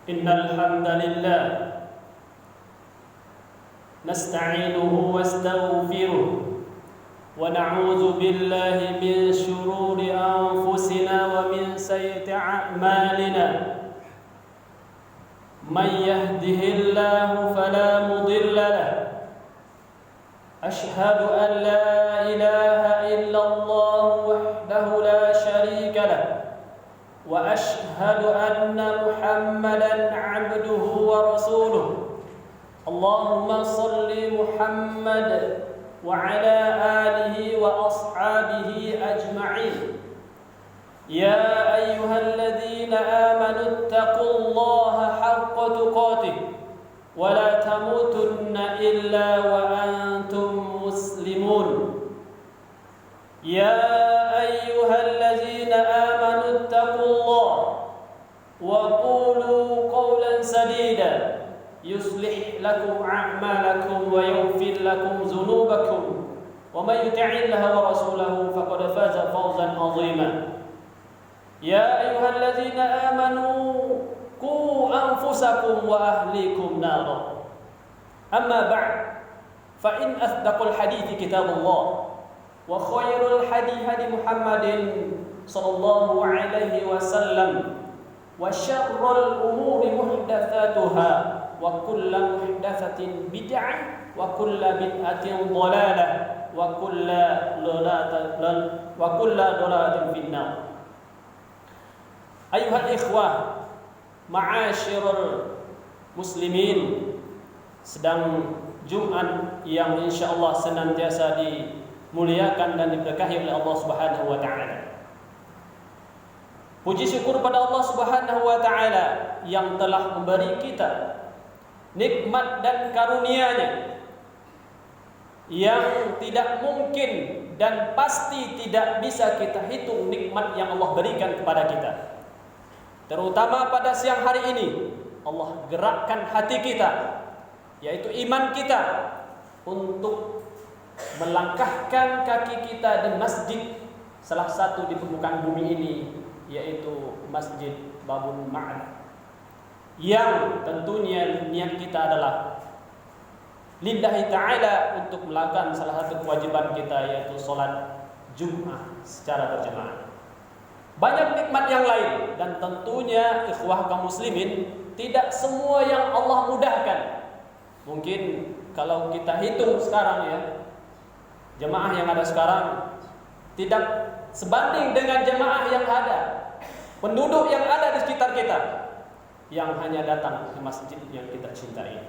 إن الحمد لله نستعينه واستغفره ونعوذ بالله من شرور أنفسنا ومن سيئات أعمالنا من يهده الله فلا مضل له أشهد أن لا إله إلا الله وحده لا شريك له وأشهد أن محمدا عبده ورسوله اللهم صل محمد وعلى آله وأصحابه أجمعين يا أيها الذين آمنوا اتقوا الله حق تقاته ولا تموتن إلا وأنتم مسلمون يا أيها الذين آمنوا اتقوا الله وقولوا قولا سديدا يصلح لكم أعمالكم ويغفر لكم ذنوبكم ومن يطع الله ورسوله فقد فاز فوزا عظيما يا أيها الذين آمنوا قوا أنفسكم وأهليكم نارا أما بعد فإن أصدق الحديث كتاب الله وخير الحديث هدي محمد صلى الله عليه وسلم وشر الأمور محدثاتها وكل محدثة بدعة وكل بدعة ضلالة وكل ضلالة في النار. أيها الإخوة Ma'asyiral muslimin, sedang Jumat yang insyaallah senantiasa dimuliakan dan diberkahi oleh Allah Subhanahu wa taala. Puji syukur pada Allah Subhanahu wa taala yang telah memberi kita nikmat dan karunia-Nya yang tidak mungkin dan pasti tidak bisa kita hitung nikmat yang Allah berikan kepada kita. Terutama pada siang hari ini Allah gerakkan hati kita, yaitu iman kita, untuk melangkahkan kaki kita di masjid salah satu di permukaan bumi ini, yaitu Masjid Babul Ma'ad, yang tentunya niat kita adalah lillahi ta'ala untuk melakukan salah satu kewajiban kita, yaitu sholat Jumat secara berjamaah. Banyak nikmat yang lain, dan tentunya ikhwah kaum muslimin, tidak semua yang Allah mudahkan. Mungkin kalau kita hitung sekarang ya, jemaah yang ada sekarang tidak sebanding dengan jemaah yang ada, penduduk yang ada di sekitar kita, yang hanya datang ke masjid yang kita cintai.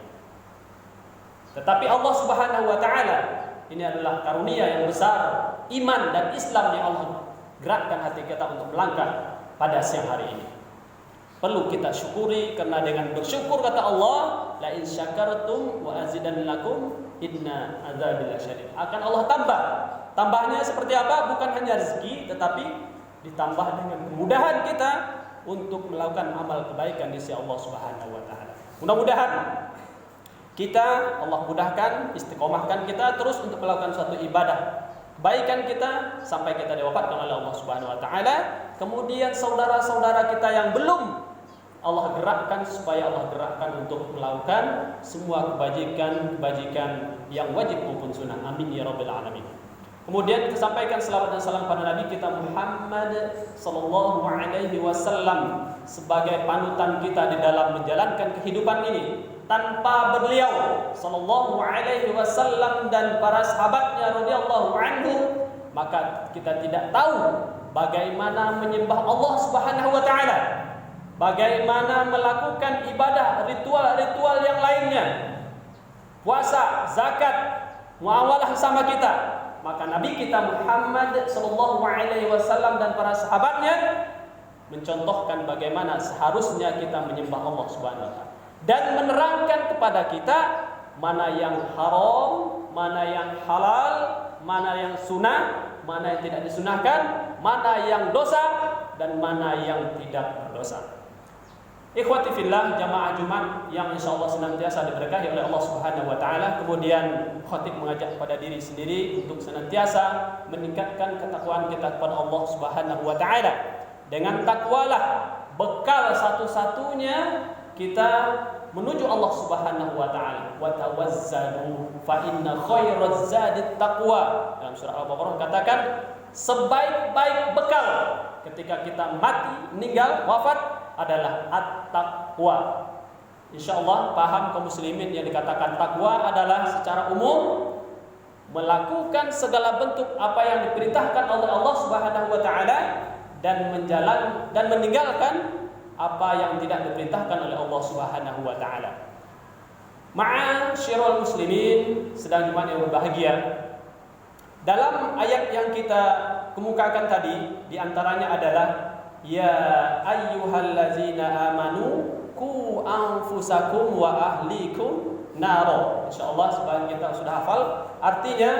Tetapi Allah Subhanahu wa taala, ini adalah karunia yang besar, iman dan Islam yang Allah gerakkan hati kita untuk melangkah pada siang hari ini. Perlu kita syukuri, karena dengan bersyukur kata Allah, la in syakartum wa azidannakum inna adzabi lasyadid. Akan Allah tambah. Tambahnya seperti apa? Bukan hanya rezeki, tetapi ditambah dengan kemudahan kita untuk melakukan amal kebaikan di sisi Allah Subhanahu wa taala. Mudah-mudahan kita, Allah mudahkan, istiqomahkan kita terus untuk melakukan suatu ibadah kebaikan kita sampai kita diwafatkan oleh Allah Subhanahu wa taala. Kemudian saudara-saudara kita yang belum, Allah gerakkan supaya Allah gerakkan untuk melakukan semua kebajikan yang wajib maupun sunnah. Amin ya rabbal alamin. Kemudian kita sampaikan selawat dan salam pada Nabi kita Muhammad sallallahu alaihi wasallam sebagai panutan kita di dalam menjalankan kehidupan ini. Tanpa beliau sallallahu alaihi wasallam dan para sahabatnya radhiyallahu anhu, maka kita tidak tahu bagaimana menyembah Allah Subhanahu wa taala, bagaimana melakukan ibadah, ritual-ritual yang lainnya, puasa, zakat, muamalah sama kita. Maka Nabi kita Muhammad sallallahu alaihi wasallam dan para sahabatnya mencontohkan bagaimana seharusnya kita menyembah Allah Subhanahu wa taala, dan menerangkan kepada kita mana yang haram, mana yang halal, mana yang sunnah, mana yang tidak disunahkan, mana yang dosa, dan mana yang tidak berdosa. Ikhwati fillah, jamaah Jumat yang insyaallah senantiasa diberkahi oleh Allah Subhanahu wa taala. Kemudian khatib mengajak kepada diri sendiri untuk senantiasa meningkatkan ketakwaan kita kepada Allah Subhanahu wa taala. Dengan takwalah bekal satu-satunya kita menuju Allah Subhanahu wa taala. Wa tawazzanu fa inna khairaz zadit taqwa. Dalam surah Al-Baqarah katakan sebaik-baik bekal ketika kita mati, meninggal, wafat adalah at-taqwa. Insyaallah paham kaum muslimin yang dikatakan takwa adalah secara umum melakukan segala bentuk apa yang diperintahkan oleh Allah Subhanahu wa taala dan meninggalkan apa yang tidak diperintahkan oleh Allah Subhanahu wa taala. Ma'asyiral muslimin, sedang jemaah yang berbahagia. Dalam ayat yang kita kemukakan tadi di antaranya adalah ya ayyuhallazina amanu qu anfusakum wa ahlikum naro. Insyaallah sebagian kita sudah hafal. Artinya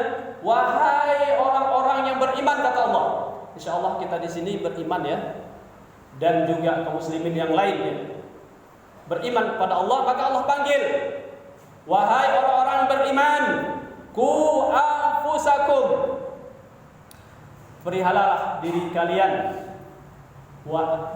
wahai orang-orang yang beriman kata Allah. Insyaallah kita di sini beriman ya. Dan juga kaum muslimin yang lainnya beriman kepada Allah, maka Allah panggil wahai orang-orang beriman, qu anfusakum, perihalalah diri kalian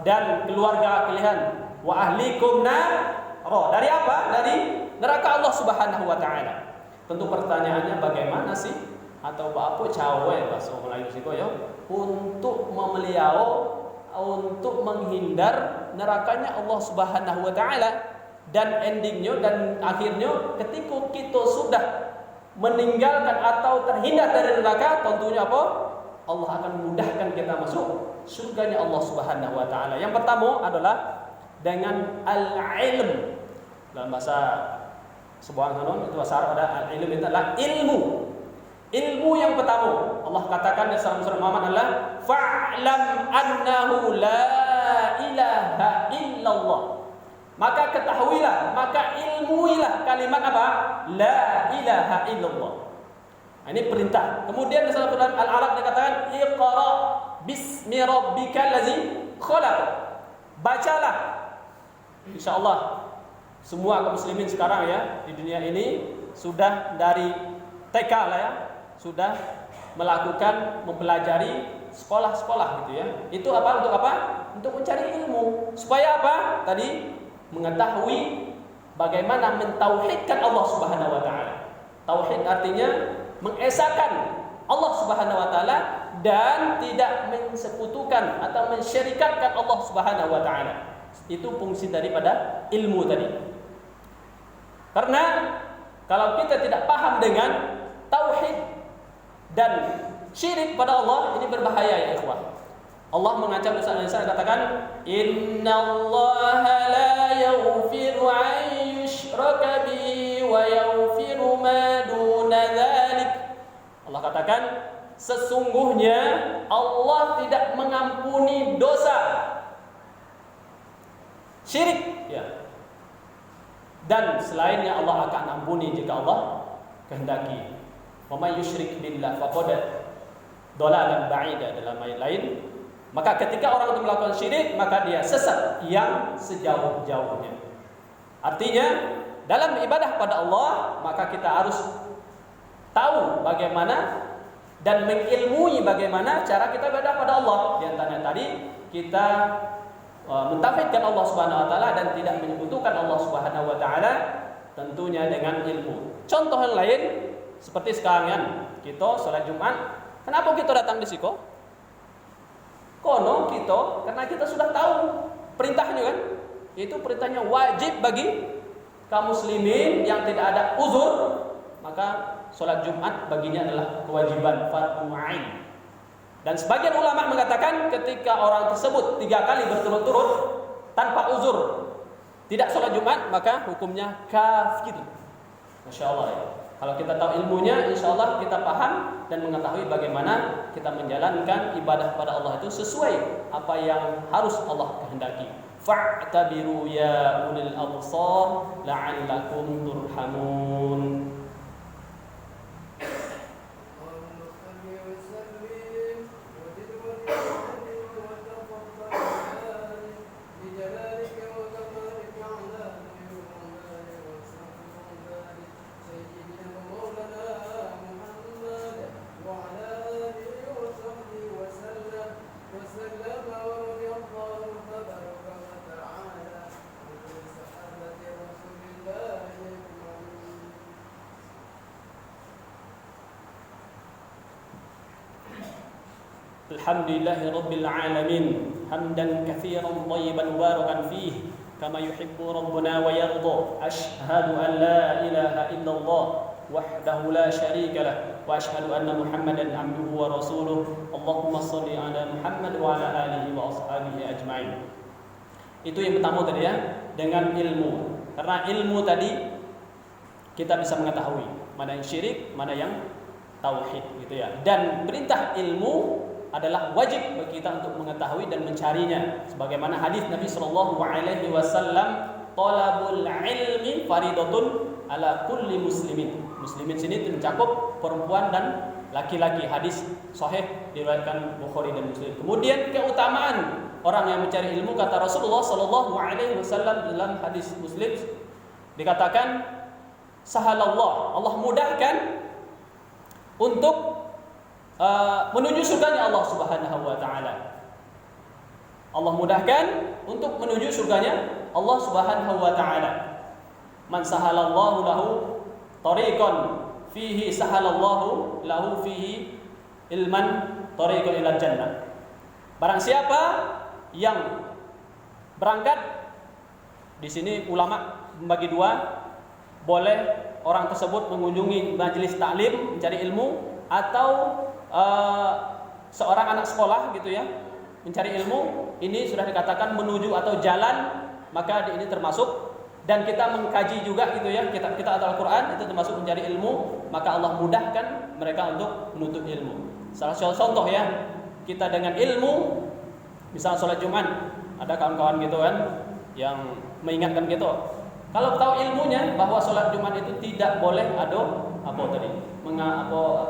dan keluarga kalian, wa ahlikum naro, dari apa? Dari neraka Allah Subhanahu wa taala. Tentu pertanyaannya bagaimana sih atau apa cawe bahasa Melayu sih ya untuk memeliau, untuk menghindar nerakanya Allah Subhanahu wa taala, dan endingnya dan akhirnya ketika kita sudah meninggalkan atau terhindar dari neraka, tentunya apa? Allah akan memudahkan kita masuk surganya Allah Subhanahu wa taala. Yang pertama adalah dengan al-ilm. Dalam bahasa sebuah kanon itu bahasa Arab ada al-ilm, itu adalah ilmu. Ilmu yang pertama Allah katakan di surah Muhammad adalah fa'lam annahu la ilaha illallah. Maka ketahuilah, maka ilmuilah kalimat apa? La ilaha illallah. Ini perintah. Kemudian di surah Al-Alaq dikatakan iqra bismi rabbikal ladzi khalaq. Bacalah. Insyaallah semua kaum muslimin sekarang ya di dunia ini sudah dari TK lah ya, sudah melakukan mempelajari sekolah-sekolah gitu ya. Itu apa? Untuk apa? Untuk mencari ilmu. Supaya apa? Tadi mengetahui bagaimana mentauhidkan Allah Subhanahu wa taala. Tauhid artinya mengesahkan Allah Subhanahu wa taala dan tidak mensekutukan atau mensyirikatkan Allah Subhanahu wa taala. Itu fungsi daripada ilmu tadi. Karena kalau kita tidak paham dengan tauhid dan syirik pada Allah, ini berbahaya ya ikhwah. Allah mengancam Musa alaihissalam katakan innallaha la yaghfiru an yushraka bihi wa yaghfiru ma duna dzalik. Allah katakan sesungguhnya Allah tidak mengampuni dosa syirik ya. Dan selainnya Allah akan ampuni jika Allah kehendaki. Wa may yusyrik billah faqad dhalalan ba'ida dalam ayat lain. Maka ketika orang itu melakukan syirik, maka dia sesat yang sejauh-jauhnya. Artinya dalam ibadah pada Allah, maka kita harus tahu bagaimana dan mengilmui bagaimana cara kita ibadah pada Allah. Di antaranya tadi kita mentauhidkan Allah Subhanahu wa taala dan tidak menyekutukan Allah Subhanahu wa taala tentunya dengan ilmu. Contoh yang lain seperti sekarang kan kita salat Jumat, kenapa kita datang di siko? Kono kita karena kita sudah tahu perintahnya kan. Itu perintahnya wajib bagi kaum muslimin yang tidak ada uzur, maka salat Jumat baginya adalah kewajiban fardhu ain. Dan sebagian ulama mengatakan ketika orang tersebut 3 kali berturut-turut tanpa uzur tidak sholat Jumat, maka hukumnya kafir. Masya Allah ya. Kalau kita tahu ilmunya, insya Allah kita paham dan mengetahui bagaimana kita menjalankan ibadah pada Allah itu sesuai apa yang harus Allah kehendaki. Fa'tabiru ya ulil absar la'allakum turhamun. Alhamdulillahi rabbil alamin hamdan katsiran thayyiban mubarakan fihi kama yuhibbu rabbuna wa yarda. Asyhadu an la ilaha illallah wahdahu la syarika lah wa asyhadu anna Muhammadan abduhu wa rasuluh. Allahumma shalli ala Muhammad wa ala alihi wa ashabihi ajmain. Itu yang pertama tadi ya, dengan ilmu. Karena ilmu tadi kita bisa mengetahui mana yang syirik, mana yang tauhid gitu ya. Dan perintah ilmu adalah wajib bagi kita untuk mengetahui dan mencarinya. Sebagaimana hadis Nabi sallallahu alaihi wasallam, "Talabul ilmi faridatun ala kulli muslimin." Muslimin sini mencakup perempuan dan laki-laki. Hadis sahih diriwayatkan Bukhari dan Muslim. Kemudian keutamaan orang yang mencari ilmu, kata Rasulullah sallallahu alaihi wasallam dalam hadis Muslim dikatakan, sahalallah, Allah mudahkan untuk menuju surganya Allah Subhanahu wa taala. Allah mudahkan untuk menuju surganya Allah Subhanahu wa taala. Man sahalallahu lahu tariqan fihi sahalallahu lahu fihi ilman tariqan ila jannah. Barang siapa yang berangkat, di sini ulama membagi dua, boleh orang tersebut mengunjungi majelis taklim mencari ilmu, atau seorang anak sekolah gitu ya mencari ilmu. Ini sudah dikatakan menuju atau jalan, maka ini termasuk. Dan kita mengkaji juga gitu ya, kita atau Al-Quran itu termasuk mencari ilmu, maka Allah mudahkan mereka untuk menuntut ilmu. Salah satu contoh ya, kita dengan ilmu, misalnya sholat Jumat, ada kawan-kawan gitu kan yang mengingatkan gitu, kalau tahu ilmunya bahwa sholat Jumat itu tidak boleh ada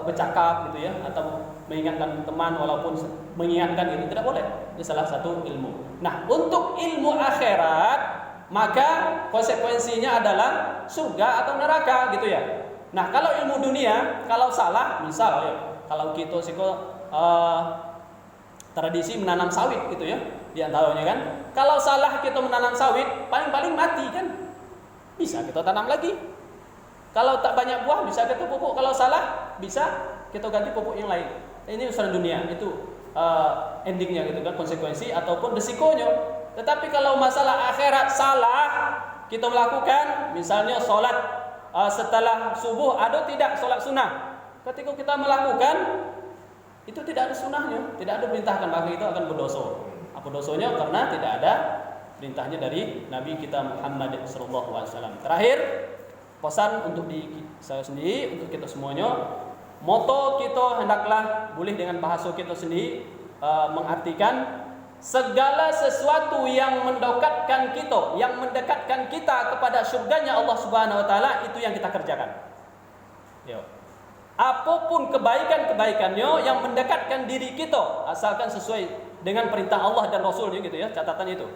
bercakap gitu ya, atau mengingatkan teman walaupun mengingatkan itu tidak boleh. Ini salah satu ilmu. Nah, untuk ilmu akhirat, maka konsekuensinya adalah surga atau neraka gitu ya. Nah, kalau ilmu dunia, kalau salah, misal ya, kalau kita tradisi menanam sawit gitu ya, di antaranya kan, kalau salah kita menanam sawit, paling-paling mati kan, bisa kita tanam lagi. Kalau tak banyak buah bisa kita pupuk, kalau salah bisa kita ganti pupuk yang lain. Ini urusan dunia, itu endingnya gitu kan, konsekuensi ataupun resikonya. Tetapi kalau masalah akhirat salah kita melakukan, misalnya sholat setelah subuh ada tidak sholat sunnah, ketika kita melakukan itu tidak ada sunnahnya, tidak ada perintahkan, maka itu akan berdosa. Apa dosanya? Karena tidak ada perintahnya dari Nabi kita Muhammad SAW. Terakhir, pesan untuk saya sendiri, untuk kita semuanya, moto kita hendaklah boleh dengan bahasa kita sendiri mengartikan segala sesuatu yang mendekatkan kita kepada surganya Allah Subhanahu wa taala, itu yang kita kerjakan. Yo. Apapun kebaikan-kebaikannya yang mendekatkan diri kita, asalkan sesuai dengan perintah Allah dan Rasulnya gitu ya, catatan itu,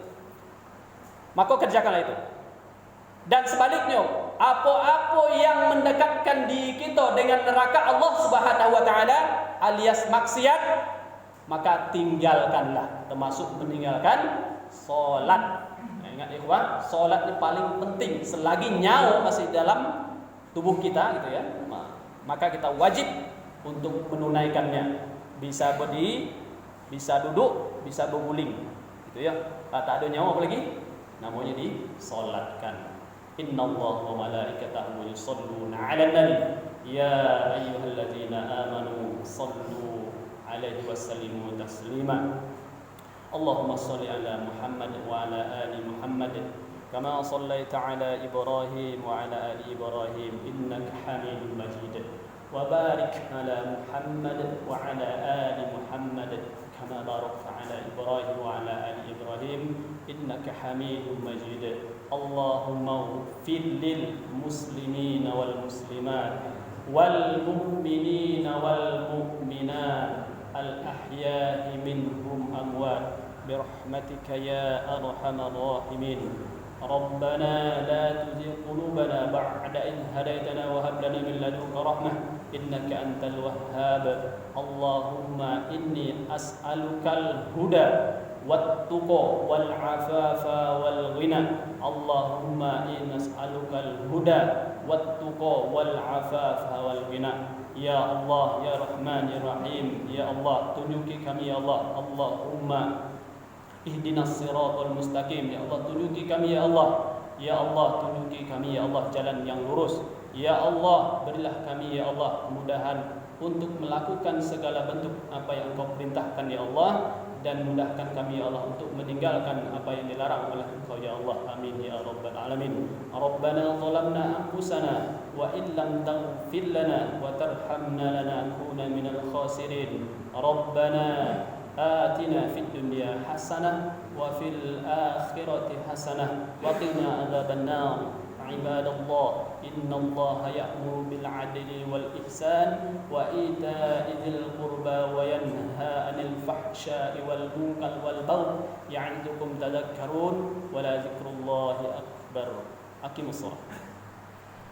maka kerjakanlah itu. Dan sebaliknya, apa-apa yang mendekatkan diri kita dengan neraka Allah Subhanahu wa taala alias maksiat, maka tinggalkanlah, termasuk meninggalkan salat. Ingat ikhwan, salat ini paling penting selagi nyawa masih dalam tubuh kita gitu ya. Maka kita wajib untuk menunaikannya. Bisa berdiri, bisa duduk, bisa berguling gitu ya. Tak ada nyawa apalagi namanya disolatkan. Innallaha wa malaikatahu yusholluna 'alan nabi ya ayyuhalladzina amanu shallu 'alaihi wa sallimu taslima. Allahumma shalli ala Muhammad wa ala ali Muhammad kama shallaita ala Ibrahim wa ala ali Ibrahim innaka Hamidum Majid. Wa barik ala Muhammad wa ala ali Muhammad kama barakta ala Ibrahim wa ala ali Ibrahim innaka Hamidum Majid. Allahumma ighfir lil muslimina wal muslimat wal mu'minina wal mu'minat al ahya'i minhum amwat birahmatika ya arhamar rahimin. Rabbana la tuzigh qulubana ba'da idh hadaytana wa hab lana min ladunka rahmah innaka antal wahhab. Allahumma inni as'alukal huda wat-tuqa wal 'afafa wal ghina. Allahumma inni as'alukal huda wat-tuqa wal 'afafa wal ghina. Ya Allah, Ya Rahman, Ya Rahim. Ya Allah, tunjuki kami ya Allah. Allahumma ihdinas siratal mustaqim. Ya Allah, tunjuki kami ya Allah. Ya Allah, tunjuki kami ya Allah jalan yang lurus. Ya Allah, berilah kami ya Allah kemudahan untuk melakukan segala bentuk apa yang Engkau perintahkan ya Allah, dan mudahkan kami ya Allah untuk meninggalkan apa yang dilarang oleh Engkau ya Allah. Amin ya rabbal alamin. Rabbana zalamna anfusana wa in lam taghfir lana wa tarhamna lanakunanna minal khasirin. Rabbana atina fid dunya hasanah wa fil akhirati hasanah wa qina adzabannar. Ibadallah, innallaha ya'muru bil 'adli wal ihsan wa ita'i dzil qurba wa yanha 'anil fahsya'i wal munkar wal baghi ya'idukum tadhakkarun wa la dzikrullahi akbar. Aqimus shalah.